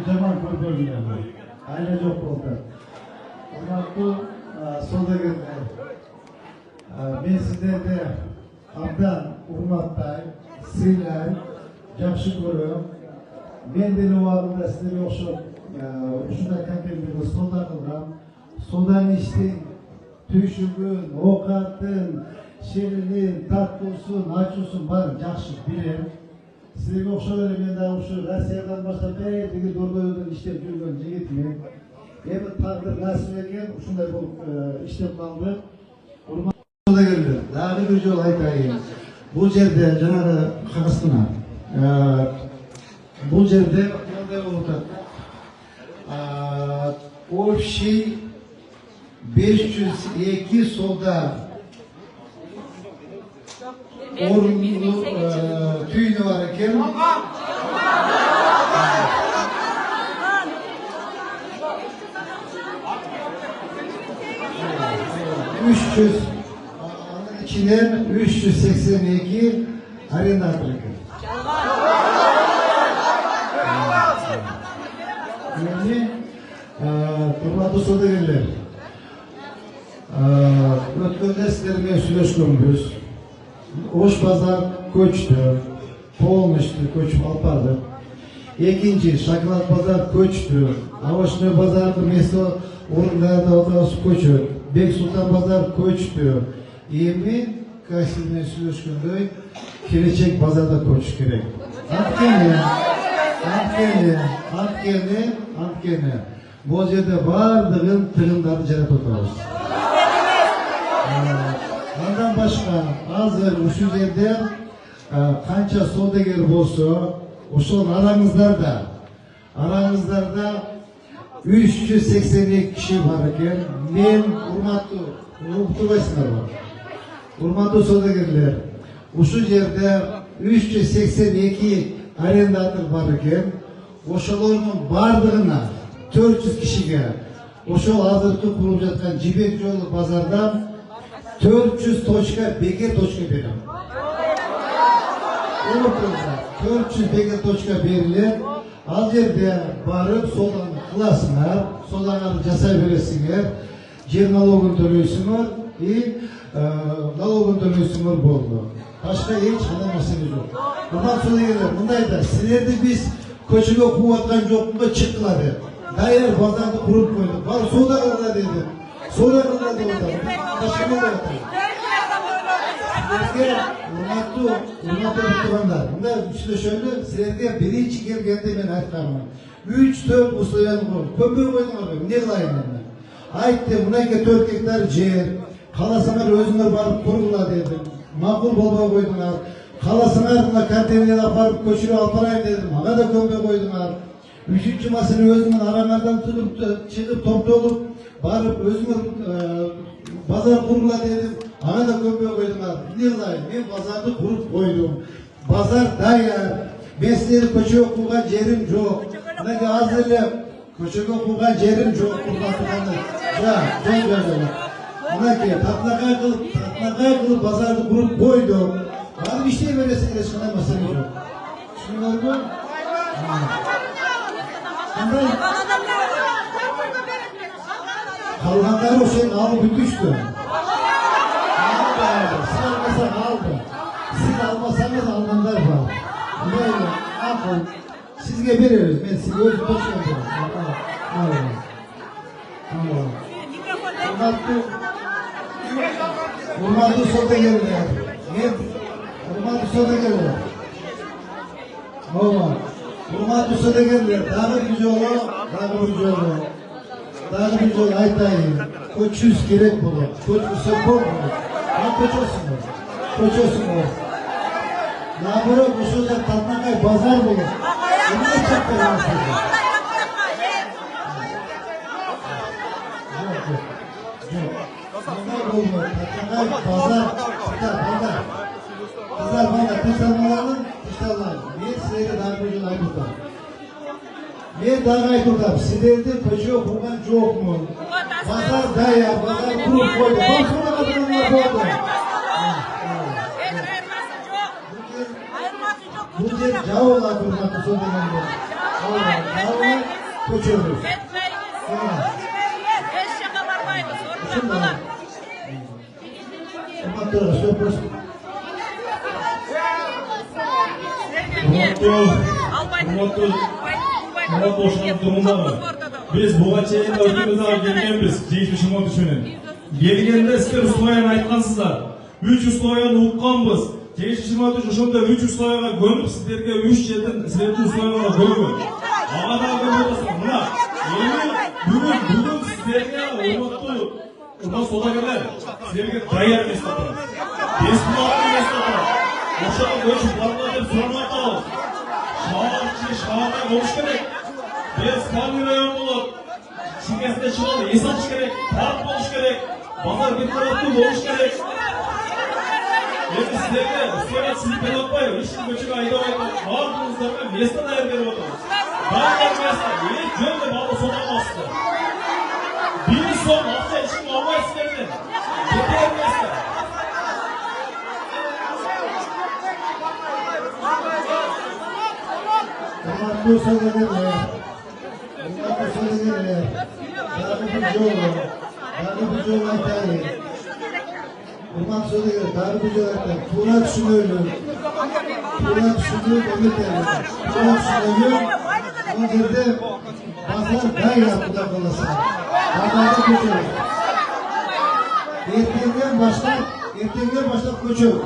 жаман көрбөгүлөр. Айла жок болду. Урматтуу саудагерлер, мен сиздерди абдан урматтайм, сыйлайм, жакшы көрөм. Мен деле убагында сиздерге окшоп ушундай контенттерди соода кылгам. Соодан иштин, түйшүгүн, оокаттын, ширинин, таттуусун, ачуусун баарын жакшы билем. Сиздерге окшоп эле мен дагы ушу Россиядан баштап бери Дордоюдан иштеп жүргөн жигитмин. Эми тагдыр насип экен ушундай болуп иштеп калды. Урматтуу саудагерлер, дагы бир жолу айтайын. Бул жерде жанагы кагазына бул жерде мындай болуп атат. Общий 502 соода орунду түйүнү бар экен. 300, anın içinden 382 arendатор eкен. Yani, урматтуу саудагерлер, өткөндө сиздер менен сүйлөшкөнбүз. Ош базар көчтү, полностью көчүп алып бардык. Экинчи, шоколад базар көчтү, овощной базардын место орундарында отурабыз көчөт. Бек-Султан базар көчтү. Эми сиз менен сүйлөшкөндөй, келечек базарда көчүш керек. Анткени, бул жерде бардыгын тыгындарды жаратып отурабыз. Андан башка азыр ушул жерде канча соодагер болсо, ошол араңыздарда 382 киши бар экен. Мен урматтуу соодагерлер, ушул жерде 382 арендатор бар экен. Ошолордун бардыгына 400 кишиге ошол азыркы куруп жаткан Жибек жолу базардан 400 точка бекер точка берем. 400 бекер точка берилет. Ал жерде барып сооданы кыласыңар, соодаңарды жасай бересиңер, жер налогун төлөйсүңөр, налогун төлөйсүңөр болду. Башка эч кандай маселе жок. Урматтуу соодагерлер, мындай да, силерди биз көчөгө кууп аткан жокпу, чыккыла деп. Даяр базарды куруп койдук. Бар соода кылгыла дедим. Соода кылгыла деп атам. Башка эмне деп атам? Урматтуу туугандар, мындай сүйлөшөлү, силерге биринчи келгенде мен айтканмын. 3-4 условияны коюп, көбөй койдуңар, эмне кылайын эми? Айттым, мынакей 4 гектар жер, кааласаңар өзүңөр барып кургула дедим. Макул болбой койдуңар. Кааласаңар мына контейнер алып барып көчүрүп алып барайын дедим. Ага да көнбөй койдуңар. Үчүнчү маселе өзүңөр араңардан чыгып топтолуп барып өзүңөр базар кургула дедим. Ага да көнбөй койдуңар. Эмне кылайын? Мен базарды куруп койдум. Базар даяр. Мен силерди көчөгө кууган жерим жок. Мынакей азыр эле көчөгө кууган жерим жок. Мынакей татнакай кылып базарды куруп койдум. Барып иштей бересиңер, эч кандай маселе жок. Түшүндүңөрбү? Калгандары ошол алып бүтүштү. Сиз алмасаң алды. Сиз алмасаңыз алгандар бар. Мейли, акыл. Сизге беребиз. Мен сизге өзүм точком берем. Урматтуу соодагерлер. Урматтуу соодагерлер, дагы бир жолу айтайын. Көчүүбүз керек болот. Көчүсө болбойт. Көчөсүңөр. Наоборот, ошол жер татнакай базар болот. Эмне чакырасыздар? Татнакай базар. Кыздар, бана тышталмаларын. Мен силерге дагы бир жолу айтып атам. Мен дагы айтып атам, силерди көчөгө курган жокмун. Базар даяр, базар куруп койду. Башкаларга тургандар болду. Бул жер жабылат, урматтуу соодагерлер. ko'chamiz. Hech yoqqa bormaymiz. O'rtada qolamiz. Biz buga çeyin örgümüzden gelgenbiz, geçmişim o düşünün. Gelgende sizler Usloyan aytkansızlar. 3 Usloyan uqqanbız. Geçmişim o düşün, şunda 3 Usloyan'a gönüp sizlerge 3 yerden sizlerge Usloyan'a gönüp. Ağa da gönüp mına. Bugün sizlerge umutlu. Ondan sola gelir. Sizlerge dayar mesafı. Besbulaklı mesafı. Oşağı göçüp varlar sormak da Şahane oluş gerek. Biz kamerayan bulup şirketinde çıkalı insan gerek, park oluş gerek, pazar bir taraflı oluş gerek. Şimdi sizlerle sizi penaltmayın. İşin göçük ayda mağdurunuzlarına mesle dair verip oturuz. Dağlar mesle, yeni gönle bağlı sona bastı. Bir son hafta için olmayı isterdim. Yeter mesle. Hurmatli so'zlaganlar, bari bu yo'l aytaylik. Hurmat so'zlagan, bari bu yo'l aytaylik. To'la tushunaylik. To'la tushunib o'taylik. To'la tushunaylik. Bu yerda bozor bayra xudo xolasa. Bozorda ko'chamiz. Ertangan boshlab ko'chamiz.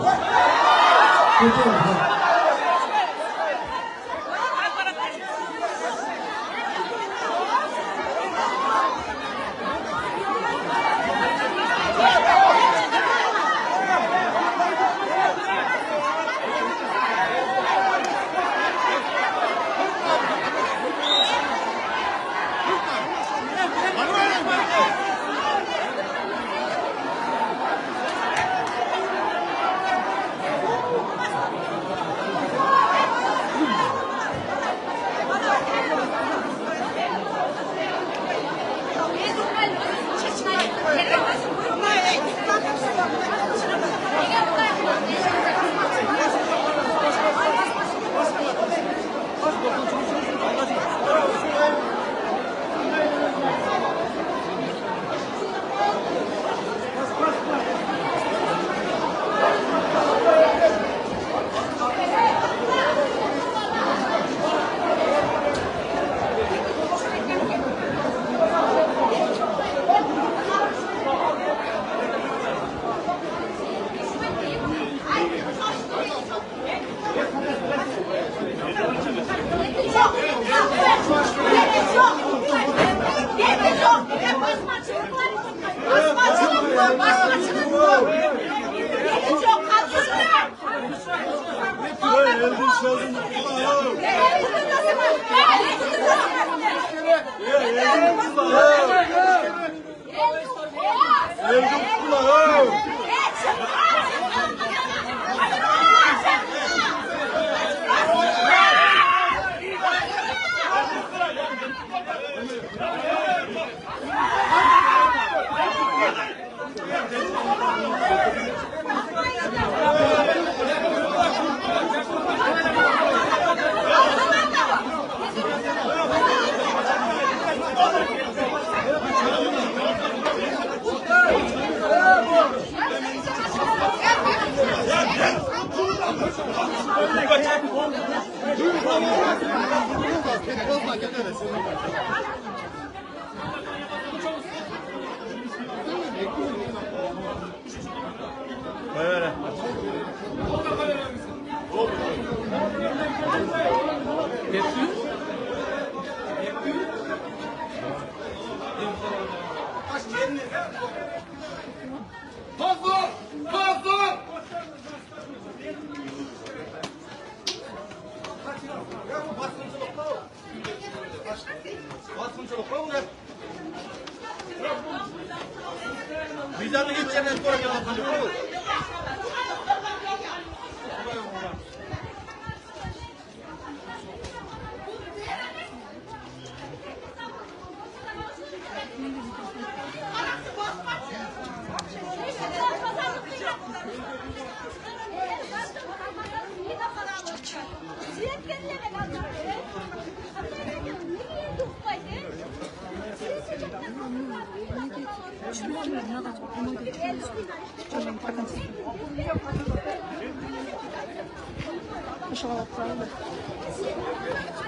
Bizden hiç yerden sonra yapacak.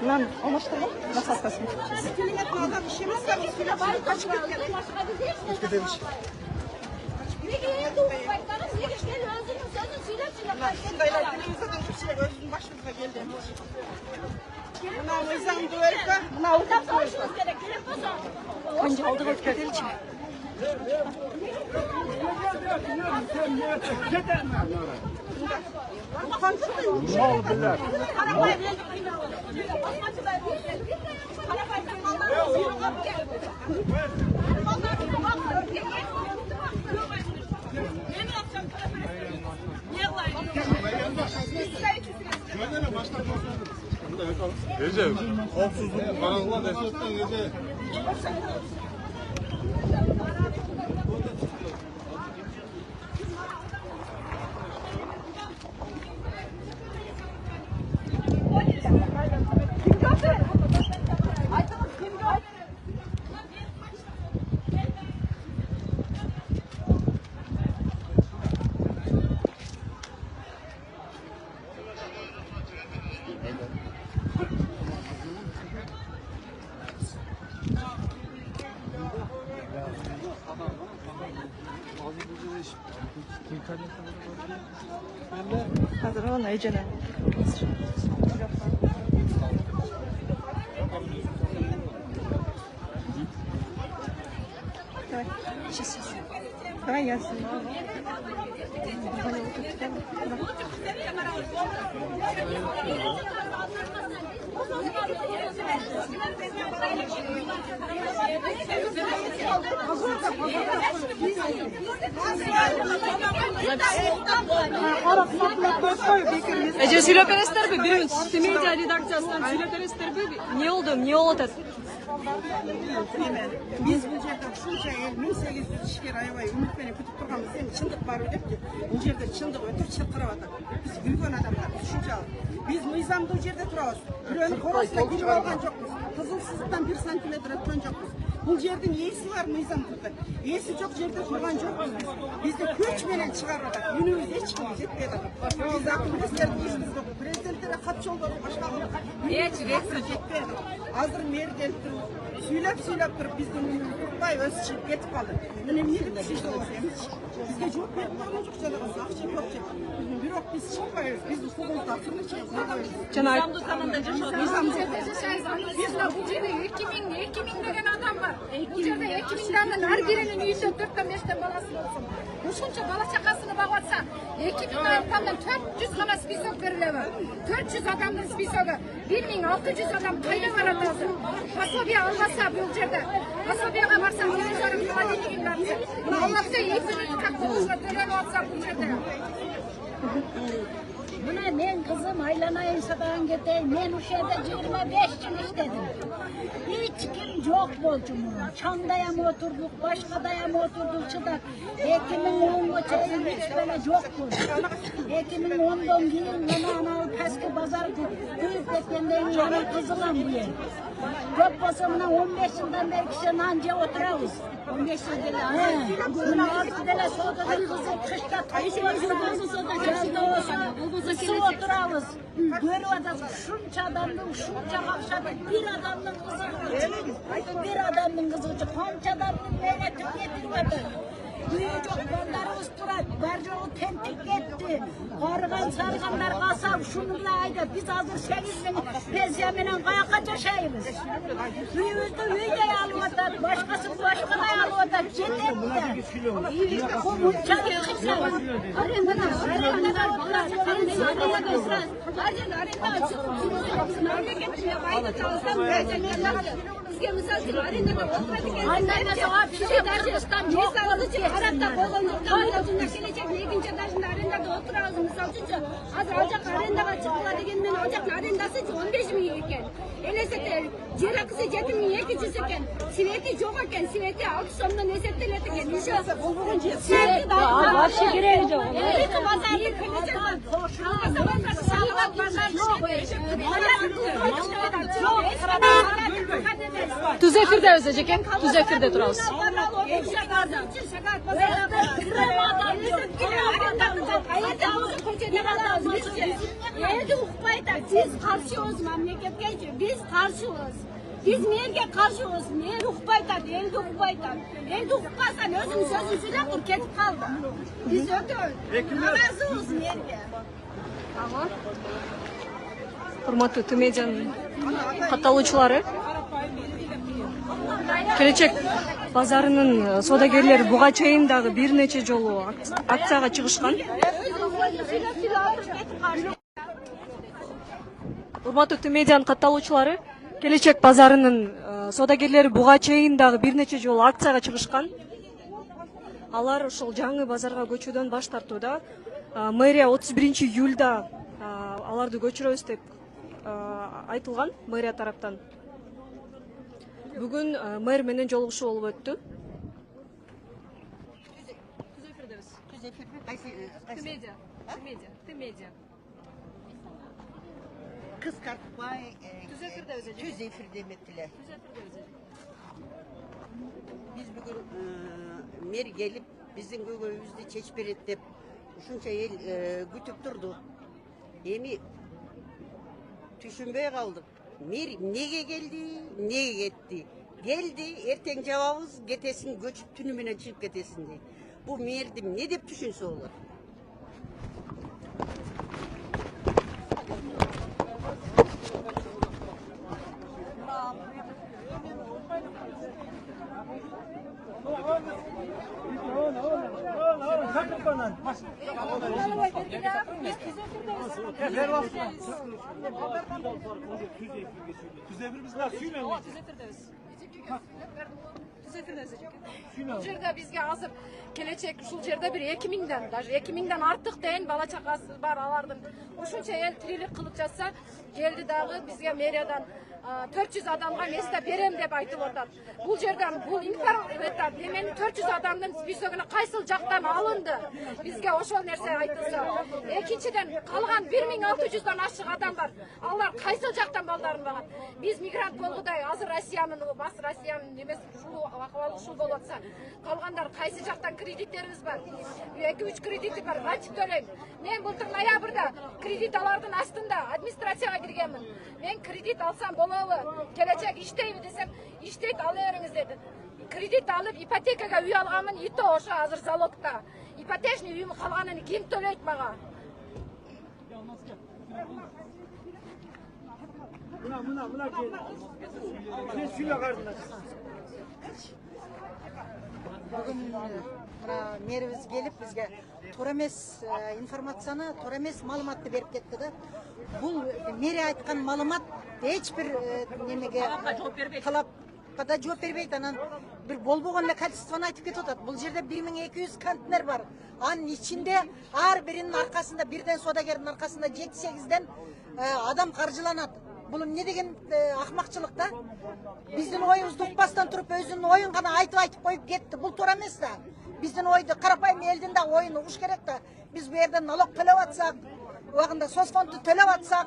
Lan olmuştu mu? Nasıl hastasın? Adam işimiz de biz bile bari kaçıp gittik. Başımıza geldi. Buna mıyzam duvarka, buna uçak duvarka. Önce aldı vakit edil için. Recep, komşuzluk, karanlığa destekten Recep. Hazır olun Ece'ne. Kolay gelsin. Ece söyleperesler mi? Birimiz Media redakçısından söyleperesler mi? Niye oldu? Niye oldu? Biz bu жерде шунша ел 1800 ишкер аябай үмітпенен күтіп тұрғанбыз енді шындық бар деп те бұл жерде шындық өтірік шырқырап жатыр біз үлкен адамдар шуншалық біз мыйзамды бұл жерде тұрамыз біреудің қорасына келіп алған жоқпыз қызыл сызықтан 1 сантиметр өткен жоқпыз бұл жердің иесі бар мыйзам тұрды иесі жоқ жерде тұрған жоқпыз бізді көчменен шығарып жатыр үйіміз ешкімге жетпеді біз активистерді ешкіміз жоқ президенттерге хат жолдадық басқа жетпеді азыр мерген сөйлеп тұрып біздің үйіміз тұрмай өзі шығып кетіп қалды міне не деп шешіп отырмыз бізге жоқ беріп тұрған жоқ жаңағы ақша көп деп бирок біз шықпаймыз біздің қолымызда ақырын Biz de bu жерде 2000 деген адам бар. Бұл жерде 2000 адамның әр бірінің үйінде 4-5 баласы болсын. Ушунча бала чакасыны багып атса, 2000 адамдан 400 гана список берилеби? 400 адамдын списогу 1600 адам кайда барат азыр? Пособие албаса бул жерде. Пособияга барсаң, телевизордун холодильнигин барсаң, Аллахта 2 как болса төлөнүп атса бул жерде. Buna men kızım aylanayın sabahın geteyim. Men uşada 25 yıl işledim. Hiç kim yok bolcum. Çandayam oturduk, başkadayam oturduk çıdak. 2010'da çayın hiç böyle yok boldu. 2010'dan giyin ana peski bazar kuyup etkendeyin yana kızılan bu yer. Çok basımına 15 yıldan beri kişinin anca oturağız. 15 yıl dele. Bunlar dele soğuda da kızı kışta Su oturağız, görüyoruz, şunca adamın, şunca kavşadı, bir adamın kızı, konca adamın meyletip getirmedi. Büyücük bandarımız durar, barcığı tentik etti, karıgan sarganlar kasap, şunu da ayda, biz hazır 8.000 pezyeminen kayakaca şeyimiz. Büyüğümüzde üyde alıvatar, başkası başkana alıvatar, cennette. Kumutçalı kısa, arendada oturar, Arapta bolğonduktan өзүнө келечек экинчи этажында арендада отурабыз мисалы үчүнчү азыр ал жака арендага чыгыла дегенмен ал жактын арендасы 15.000 экен элестете жер акысы 7.200 экен свети жок экен свети 6 сомдон эсептелет экен еще болбогон жер вообще кереги жок Tuz efirde özecek, tuz efirde duralım. Eldi uqbayda siz qarşıyız memleketke, biz qarşıyız. Biz merge qarşıyız, mer uqbayda, eldi uqbayda. Eldi uqbasan özüm sözüm söylep dur ketip kaldı. Biz ötö narazıyız merge. Ага. Урматтуу Тимедиан катталуучулары, келечек базарынын соодагерлери буга чейин дагы бир нече жолу акцияга чыгышкан. Урматтуу Тимедиан катталуучулары, келечек базарынын соодагерлери буга чейин дагы бир нече жолу акцияга чыгышкан. Алар ошол жаңы базарга көчүүдөн баш тартууда. Мэрия 31 июлда аларды көчүрөбүз деп айтылган мэрия тараптан. Бүгүн мэр менен жолугушуу болуп өттү. Kıskartmay, tüz efir demettiler. Biz bugün mer gelip bizim göğümüzde çeşper etip şunca el gütüp durdu. Emi düşünmeye kaldık. Mer nege geldi, nege gitti. Geldi, erten cevabımız getesin, göçüp tünümüne çıkıp getesin diye. Bu merdim ne deyip düşünse olur. Bu жерде бизге азыр келечек ушул жерде бир 2000ден, даже 2000ден артык дейин бала чакасы бар алардын. Ушунча эл тирилик кылып жатса, келди дагы бизге мэриядан 400 адамга месте берем деп айтып атат. Бул жерден бул информация эменин 400 адамдын списогуна кайсыл жактан алынды? Бизге ошол нерсе айтылса. Экинчиден калган 1600дан ашык адам бар. Алар кайсыл жактан балдарын багат? Биз мигрант болгудай азыр Россиянын немеси ушул акыбалы ушул болуп атса, калгандар кайсы жактан кредиттерибиз бар? 2-3 кредити бар, кантип төлөйм? Мен былтыр ноябрда кредит алардын астында администрацияга киргенмин. Мен кредит алсам болобу? Келечек иштейби десем, иштейт ала бериңиз деди. Кредит алып ипотекага үй алганмын, и то ошо азыр залогда. Ипотечный үйүм калганын ким төлөйт мага? Bugün merimiz gelip bizge to'g'ri emas informatsiyani, to'g'ri emas ma'lumotni berib ketdi da. Bu meri aytgan ma'lumot hech bir nimaga talabga javob bermaydi. Anan bir bo'lmagan количествоны aytib ketadi. Bu yerda 1200 konteyner var. Anın içinde har birinin arkasında birden sodagerin arkasında 7-8'den adam karşılanады. Бұл не деген ақмақшылық та? Біздің ойымызды ұқпастан тұрып, өзінің ойын ғана айтып қойып кетті. Бұл тура емес та. Біздің ойды қарапайым елдің де ойын ұғыш керек та. Біз бұл жерден налог төлеп атсақ, уақытында соцфондты төлеп атсақ,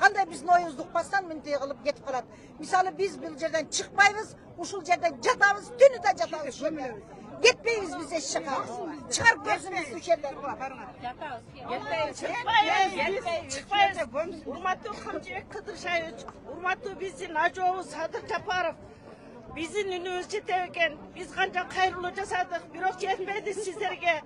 қандай біздің ойымызды ұқпастан мінтей қылып кетіп қалады. Мысалы, біз бұл жерден шықпаймыз, ушул жерден жатамыз, түні де жатамыз. Кетпейміз біз еш жаққа. Шығарып көрсіміз бұл жерден. Çıkmayız. Urmatlı Hamcıbek Kıdırşayıç, urmatlı bizim Nacoğlu Sadık Çaparov. Bizim üniversitedeyken biz kanca kayrılı jasadık, bürok yetmedi sizlerge.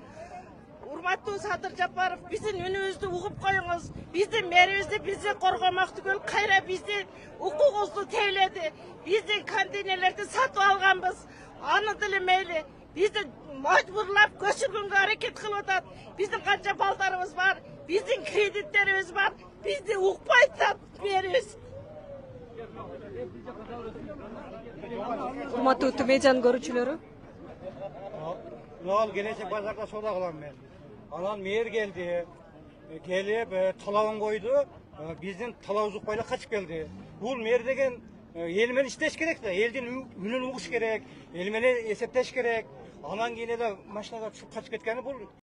Urmatlı Sadık Çaparov bizim üniversitede okup koyunuz. Bizim merimizi bizi korkamak tügül kayra bizi hukukumuzu teyledi. Bizim kantinelerde satı alganbız. Anı dilemeyli. Bizi mecburlap köşürgünge hareket kılıdat. Bizim kanca baldarımız var. Bizim kreditlerimiz var. Biz de ukbaytap veriyoruz. Урматтуу Тимедиан көрүүчүлөрү, Al gelecek pazarda soda kılan ben. Alan mer geldi. Gelip talağın koydu. Bizden talağı uzukbayla kaçıp geldi. Bu mer degen elmen işteş gerek de. Elden ünün uğuş gerek. Elmeni esepteş gerek. Anan yine de maşinaga kaçıp ketgeni bu